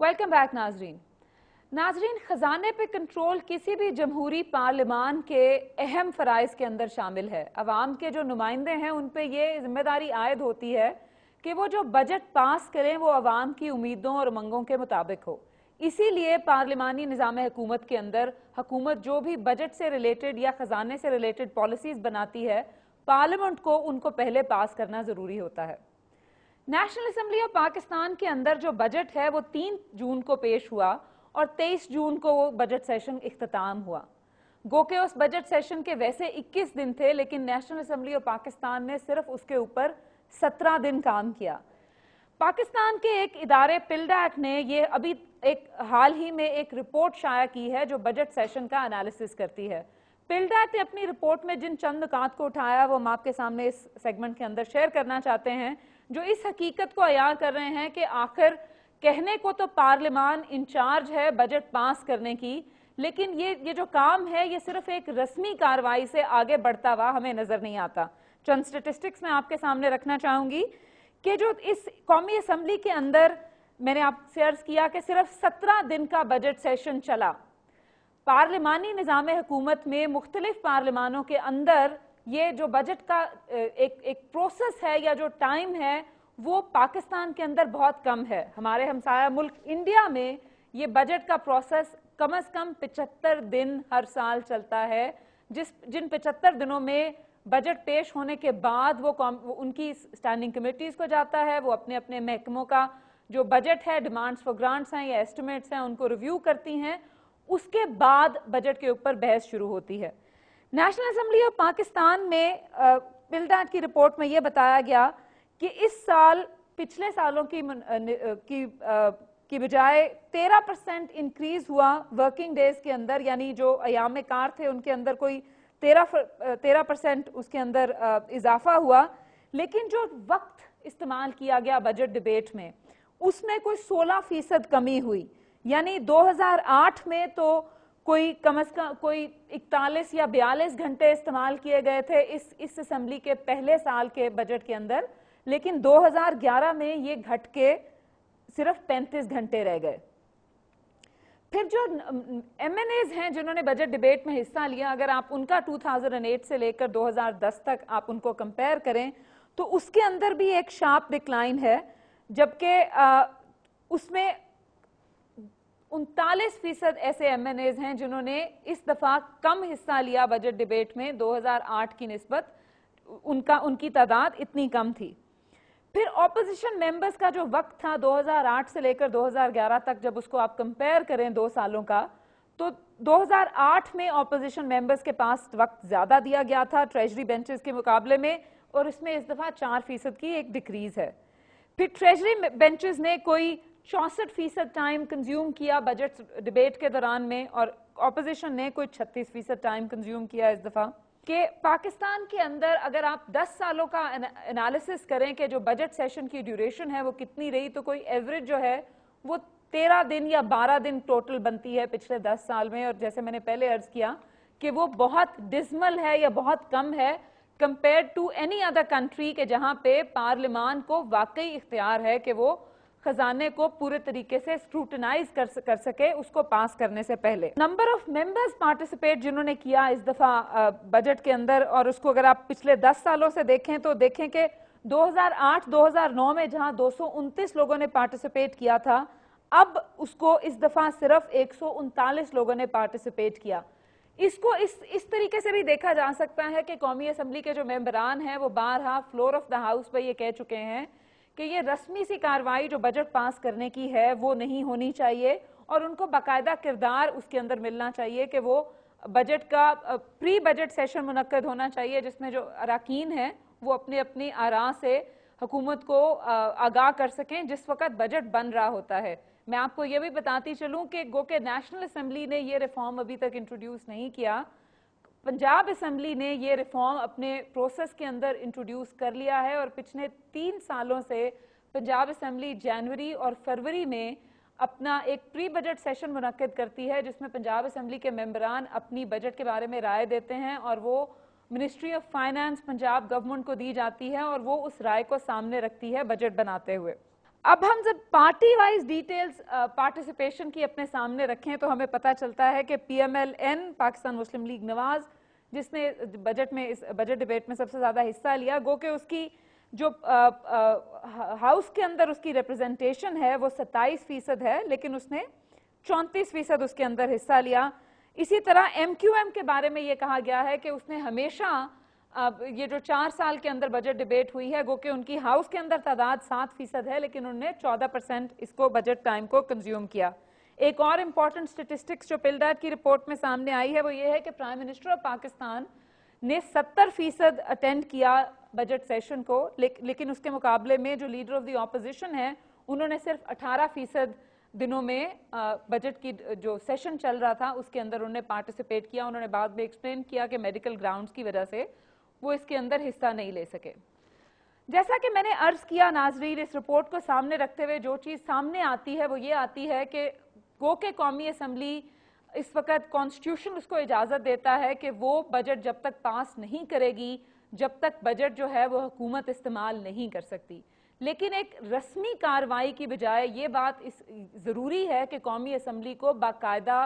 Welcome back नाजरीन, खजाने पे कंट्रोल किसी भी जमहूरी पार्लियामान के अहम फराइज के अंदर शामिल है। अवाम के जो नुमाइंदे हैं उन पे ये जिम्मेदारी आयद होती है कि वो जो बजट पास करें वो अवाम की उम्मीदों और उमंगों के मुताबिक हो। इसीलिए पार्लिमानी निज़ाम हुकूमत के अंदर हुकूमत जो भी बजट से रिलेटेड या खजाने से रिलेटेड पॉलिसीज बनाती है, पार्लियामेंट को उनको पहले पास करना ज़रूरी होता है। नेशनल असेंबली ऑफ पाकिस्तान के अंदर जो बजट है वो 3 जून को पेश हुआ और 23 जून को वो बजट सेशन इख्तिताम हुआ। गो के उस बजट सेशन के वैसे 21 दिन थे, लेकिन नेशनल असेंबली ऑफ पाकिस्तान ने सिर्फ उसके ऊपर 17 दिन काम किया। पाकिस्तान के एक इदारे पिल्डैट ने ये अभी एक हाल ही में एक रिपोर्ट शाया की है जो बजट सेशन का एनालिसिस करती है। पिल्डैट ने अपनी रिपोर्ट में जिन चंद नुकात को उठाया वो हम आपके सामने इस सेगमेंट के अंदर शेयर करना चाहते हैं, जो इस हकीकत को अयां कर रहे हैं कि आखिर कहने को तो पार्लियामान इंचार्ज है बजट पास करने की, लेकिन ये जो काम है ये सिर्फ एक रस्मी कार्रवाई से आगे बढ़ता हुआ हमें नजर नहीं आता। चंद स्टेटिस्टिक्स मैं आपके सामने रखना चाहूंगी कि जो इस कौमी असम्बली के अंदर मैंने आपसे अर्ज किया कि सिर्फ 17 दिन का बजट सेशन चला। पार्लिमानी निज़ाम हुकूमत में मुख्तलिफ पार्लिमानों के अंदर ये जो बजट का एक प्रोसेस है या जो टाइम है वो पाकिस्तान के अंदर बहुत कम है। हमारे हमसाया मुल्क इंडिया में ये बजट का प्रोसेस कम से कम 75 दिन हर साल चलता है, जिन 75 दिनों में बजट पेश होने के बाद वो उनकी स्टैंडिंग कमेटीज को जाता है, वो अपने अपने महकमों का जो बजट है, डिमांड्स फॉर ग्रांट्स हैं या एस्टिमेट्स हैं, उनको रिव्यू करती हैं। उसके बाद बजट के ऊपर बहस शुरू होती है। नेशनल असेंबली ऑफ पाकिस्तान में पिल्डैट की रिपोर्ट में यह बताया गया कि इस साल पिछले सालों की बजाय 13% इंक्रीज हुआ वर्किंग डेज के अंदर, यानी जो अयाम कार थे उनके अंदर कोई 13% उसके अंदर इजाफा हुआ। लेकिन जो वक्त इस्तेमाल किया गया बजट डिबेट में उसमें कोई 16% कमी हुई, यानी 2008 में तो कोई कम से कम कोई 41 या 42 घंटे इस्तेमाल किए गए थे इस असेंबली के पहले साल के बजट के अंदर, लेकिन 2011 में ये घट के सिर्फ 35 घंटे रह गए। फिर जो MNAs हैं जिन्होंने बजट डिबेट में हिस्सा लिया, अगर आप उनका 2008 से लेकर 2010 तक आप उनको कंपेयर करें तो उसके अंदर भी एक शार्प डिक्लाइन है, जबकि उसमें 39% ऐसे MNAs हैं जिन्होंने इस दफा कम हिस्सा लिया बजट डिबेट में। 2008 की निस्बत उनकी तादाद इतनी कम थी। फिर ऑपोजिशन मेंबर्स का जो वक्त था 2008 से लेकर 2011 तक, जब उसको आप कंपेयर करें 2 सालों का, तो 2008 में ऑपोजिशन मेंबर्स के पास वक्त ज्यादा दिया गया था ट्रेजरी बेंचेस के मुकाबले में, और इसमें इस दफा 4% की एक डिक्रीज है। फिर ट्रेजरी बेंचेस ने कोई 64% टाइम कंज्यूम किया बजट डिबेट के दौरान में, और ऑपोजिशन ने कोई 36% टाइम कंज्यूम किया इस दफा। कि पाकिस्तान के अंदर अगर आप 10 सालों का एनालिसिस करें कि जो बजट सेशन की ड्यूरेशन है वो कितनी रही, तो कोई एवरेज जो है वो 13 दिन या 12 दिन टोटल बनती है पिछले 10 साल में। और जैसे मैंने पहले अर्ज किया कि वो बहुत डिस्मल है या बहुत कम है compare to any other country के जहां पे पार्लियामान को वाकई इख्तियार है कि वो खजाने को पूरे तरीके से स्क्रूटनाइज कर सके उसको पास करने से पहले। नंबर ऑफ मेंबर्स पार्टिसिपेट जिन्होंने किया इस दफा बजट के अंदर, और उसको अगर आप पिछले 10 सालों से देखें तो देखें कि 2008-2009 में जहां 229 लोगों ने पार्टिसिपेट किया था, अब उसको इस दफा सिर्फ 139 लोगों ने पार्टिसिपेट किया। इसको इस तरीके से भी देखा जा सकता है कि कौमी असम्बली के जो मेंबरान हैं वो बारहा फ्लोर ऑफ द हाउस पर ये कह चुके हैं कि ये रस्मी सी कार्रवाई जो बजट पास करने की है वो नहीं होनी चाहिए, और उनको बाकायदा किरदार उसके अंदर मिलना चाहिए कि वो बजट का प्री बजट सेशन मुनक्कद होना चाहिए जिसमें जो अराकीन हैं वो अपने अपनी आरा से हुकूमत को आगाह कर सकें जिस वक्त बजट बन रहा होता है। मैं आपको ये भी बताती चलूं कि गो के नेशनल असेंबली ने ये रिफॉर्म अभी तक इंट्रोड्यूस नहीं किया, पंजाब असेंबली ने ये रिफॉर्म अपने प्रोसेस के अंदर इंट्रोड्यूस कर लिया है, और पिछले 3 सालों से पंजाब असेंबली जनवरी और फरवरी में अपना एक प्री बजट सेशन मुनक्किद करती है जिसमें पंजाब असेंबली के मेंबरान अपनी बजट के बारे में राय देते हैं, और वो ministry of finance Punjab government को दी जाती है और वो उस राय को सामने रखती है बजट बनाते हुए। اب ہم جب پارٹی وائز ڈیٹیلز پارٹیسپیشن کی اپنے سامنے رکھیں تو ہمیں پتہ چلتا ہے کہ P M L N Pakistan Muslim League Nawaz جس نے بجٹ میں اس بجٹ ڈیبیٹ میں سب سے زیادہ حصہ لیا، گو کہ اس کی جو ہاؤس کے اندر اس کی ریپرزنٹیشن ہے وہ 27% ہے، لیکن اس نے 34% اس کے اندر حصہ لیا۔ اسی طرح ایم کیو ایم کے بارے میں یہ کہا گیا ہے کہ اس نے ہمیشہ یہ جو 4 سال کے اندر بجٹ ڈیبیٹ ہوئی ہے، گو کہ ان کی ہاؤس کے اندر تعداد 7% ہے، لیکن انہوں نے 14% اس کو بجٹ ٹائم کو کنزیوم کیا۔ ایک اور امپورٹنٹ سٹیٹسٹکس جو پلڈیٹ کی رپورٹ میں سامنے آئی ہے وہ یہ ہے کہ پرائم منسٹر آف پاکستان نے 70% اٹینڈ کیا بجٹ سیشن کو، لیکن اس کے مقابلے میں جو لیڈر آف دی اپوزیشن ہے انہوں نے صرف 18% دنوں میں بجٹ کی جو سیشن چل رہا تھا اس کے اندر انہوں نے پارٹیسپیٹ کیا۔ انہوں نے بعد میں ایکسپلین کیا کہ میڈیکل گراؤنڈز کی وجہ سے وہ اس کے اندر حصہ نہیں لے سکے۔ جیسا کہ میں نے عرض کیا ناظرین، اس رپورٹ کو سامنے رکھتے ہوئے جو چیز سامنے آتی ہے وہ یہ آتی ہے کہ گو کہ قومی اسمبلی اس وقت کانسٹیٹیوشن اس کو اجازت دیتا ہے کہ وہ بجٹ جب تک پاس نہیں کرے گی جب تک بجٹ جو ہے وہ حکومت استعمال نہیں کر سکتی، لیکن ایک رسمی کارروائی کی بجائے یہ بات ضروری ہے کہ قومی اسمبلی کو باقاعدہ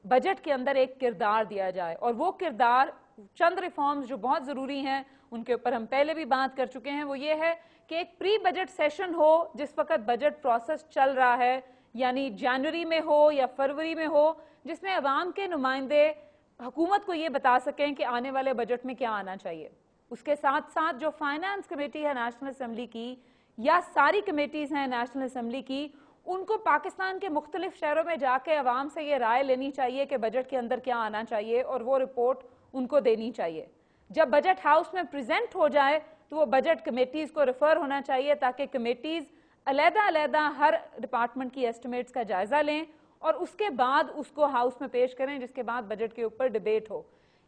بجٹ کے اندر ایک کردار دیا جائے، اور وہ کردار چند ریفارمز جو بہت ضروری ہیں ان کے اوپر ہم پہلے بھی بات کر چکے ہیں، وہ یہ ہے کہ ایک پری بجٹ سیشن ہو جس وقت بجٹ پروسیس چل رہا ہے، یعنی جنوری میں ہو یا فروری میں ہو، جس میں عوام کے نمائندے حکومت کو یہ بتا سکیں کہ آنے والے بجٹ میں کیا آنا چاہیے۔ اس کے ساتھ ساتھ جو فائنانس کمیٹی ہے نیشنل اسمبلی کی یا ساری کمیٹیز ہیں نیشنل اسمبلی کی، ان کو پاکستان کے مختلف شہروں میں جا کے عوام سے یہ رائے لینی چاہیے کہ بجٹ کے اندر کیا آنا چاہیے، اور وہ رپورٹ ان کو دینی چاہیے۔ جب بجٹ ہاؤس میں پریزنٹ ہو جائے تو وہ بجٹ کمیٹیز کو ریفر ہونا چاہیے تاکہ کمیٹیز علیحدہ علیحدہ ہر ڈپارٹمنٹ کی ایسٹیمیٹس کا جائزہ لیں اور اس کے بعد اس کو ہاؤس میں پیش کریں، جس کے بعد بجٹ کے اوپر ڈیبیٹ ہو۔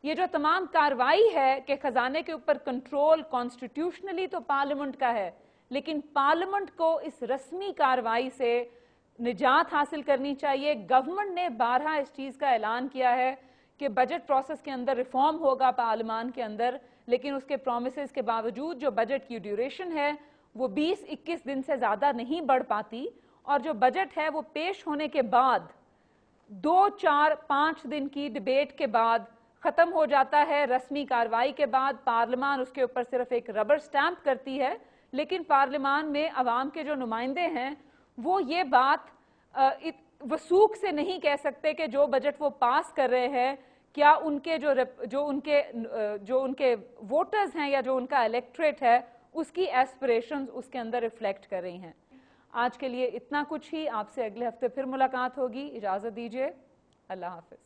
یہ جو تمام کارروائی ہے کہ خزانے کے اوپر کنٹرول کانسٹیٹیوشنلی تو پارلیمنٹ کا ہے، لیکن پارلیمنٹ کو اس رسمی کارروائی سے نجات حاصل کرنی چاہیے۔ گورنمنٹ نے بارہا اس چیز کا اعلان کیا ہے کہ بجٹ پروسیس کے اندر ریفارم ہوگا پارلیمان کے اندر، لیکن اس کے پرومسز کے باوجود جو بجٹ کی ڈیوریشن ہے وہ 20-21 دن سے زیادہ نہیں بڑھ پاتی، اور جو بجٹ ہے وہ پیش ہونے کے بعد 2-4-5 دن کی ڈیبیٹ کے بعد ختم ہو جاتا ہے۔ رسمی کارروائی کے بعد پارلیمان اس کے اوپر صرف ایک ربر سٹیمپ کرتی ہے، لیکن پارلیمان میں عوام کے جو نمائندے ہیں وہ یہ بات وثوق سے نہیں کہہ سکتے کہ جو بجٹ وہ پاس کر رہے ہیں کیا ان کے جو ان کے ووٹرز ہیں یا جو ان کا الیکٹریٹ ہے اس کی ایسپریشنز اس کے اندر ریفلیکٹ کر رہی ہیں۔ آج کے لیے اتنا کچھ ہی، آپ سے اگلے ہفتے پھر ملاقات ہوگی، اجازت دیجیے، اللہ حافظ۔